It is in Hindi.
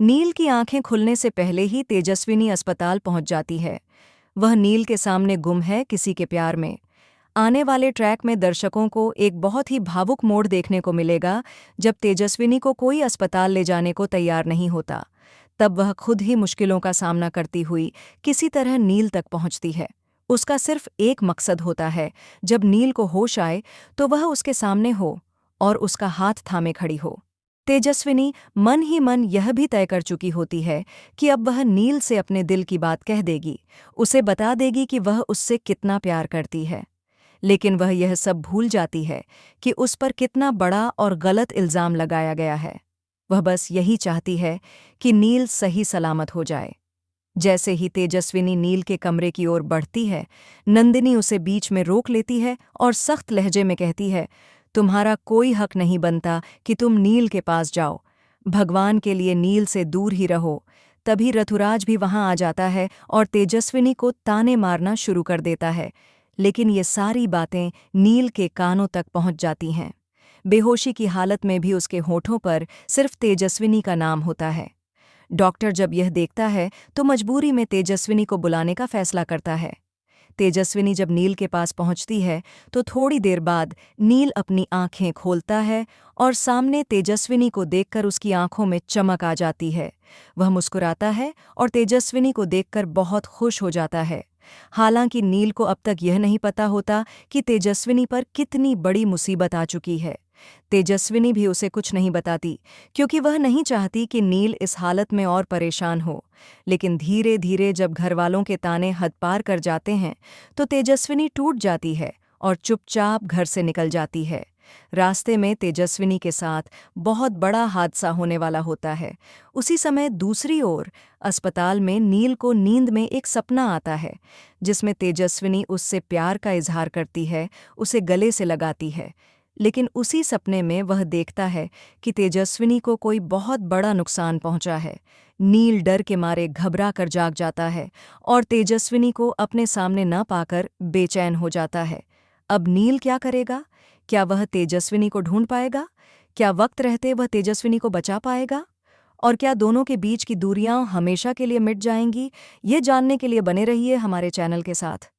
नील की आंखें खुलने से पहले ही तेजस्विनी अस्पताल पहुंच जाती है। वह नील के सामने गुम है किसी के प्यार में। आने वाले ट्रैक में दर्शकों को एक बहुत ही भावुक मोड़ देखने को मिलेगा, जब तेजस्विनी को कोई अस्पताल ले जाने को तैयार नहीं होता। तब वह खुद ही मुश्किलों का सामना करती हुई किसी तरह नील तक पहुंचती है। उसका सिर्फ एक मकसद होता है, जब नील को होश आए तो वह उसके सामने हो और उसका हाथ थामे खड़ी हो। तेजस्विनी मन ही मन यह भी तय कर चुकी होती है कि अब वह नील से अपने दिल की बात कह देगी, उसे बता देगी कि वह उससे कितना प्यार करती है। लेकिन वह यह सब भूल जाती है कि उस पर कितना बड़ा और गलत इल्ज़ाम लगाया गया है। वह बस यही चाहती है कि नील सही सलामत हो जाए। जैसे ही तेजस्विनी नील के कमरे की ओर बढ़ती है, नंदिनी उसे बीच में रोक लेती है और सख्त लहजे में कहती है, तुम्हारा कोई हक नहीं बनता कि तुम नील के पास जाओ। भगवान के लिए नील से दूर ही रहो। तभी रथुराज भी वहां आ जाता है और तेजस्विनी को ताने मारना शुरू कर देता है। लेकिन ये सारी बातें नील के कानों तक पहुंच जाती हैं। बेहोशी की हालत में भी उसके होठों पर सिर्फ तेजस्विनी का नाम होता है। डॉक्टर जब यह देखता है तो मजबूरी में तेजस्विनी को बुलाने का फैसला करता है। तेजस्विनी जब नील के पास पहुंचती है तो थोड़ी देर बाद नील अपनी आंखें खोलता है और सामने तेजस्विनी को देखकर उसकी आंखों में चमक आ जाती है। वह मुस्कुराता है और तेजस्विनी को देखकर बहुत खुश हो जाता है। हालांकि नील को अब तक यह नहीं पता होता कि तेजस्विनी पर कितनी बड़ी मुसीबत आ चुकी है। तेजस्विनी भी उसे कुछ नहीं बताती, क्योंकि वह नहीं चाहती कि नील इस हालत में और परेशान हो। लेकिन धीरे धीरे जब घरवालों के ताने हद पार कर जाते हैं तो तेजस्विनी टूट जाती है और चुपचाप घर से निकल जाती है। रास्ते में तेजस्विनी के साथ बहुत बड़ा हादसा होने वाला होता है। उसी समय दूसरी ओर अस्पताल में नील को नींद में एक सपना आता है, जिसमें तेजस्विनी उससे प्यार का इजहार करती है, उसे गले से लगाती है। लेकिन उसी सपने में वह देखता है कि तेजस्विनी को कोई बहुत बड़ा नुकसान पहुंचा है। नील डर के मारे घबरा कर जाग जाता है और तेजस्विनी को अपने सामने न पाकर बेचैन हो जाता है। अब नील क्या करेगा? क्या वह तेजस्विनी को ढूंढ पाएगा? क्या वक्त रहते वह तेजस्विनी को बचा पाएगा? और क्या दोनों के बीच की दूरियां हमेशा के लिए मिट जाएंगी? ये जानने के लिए बने रहिए हमारे चैनल के साथ।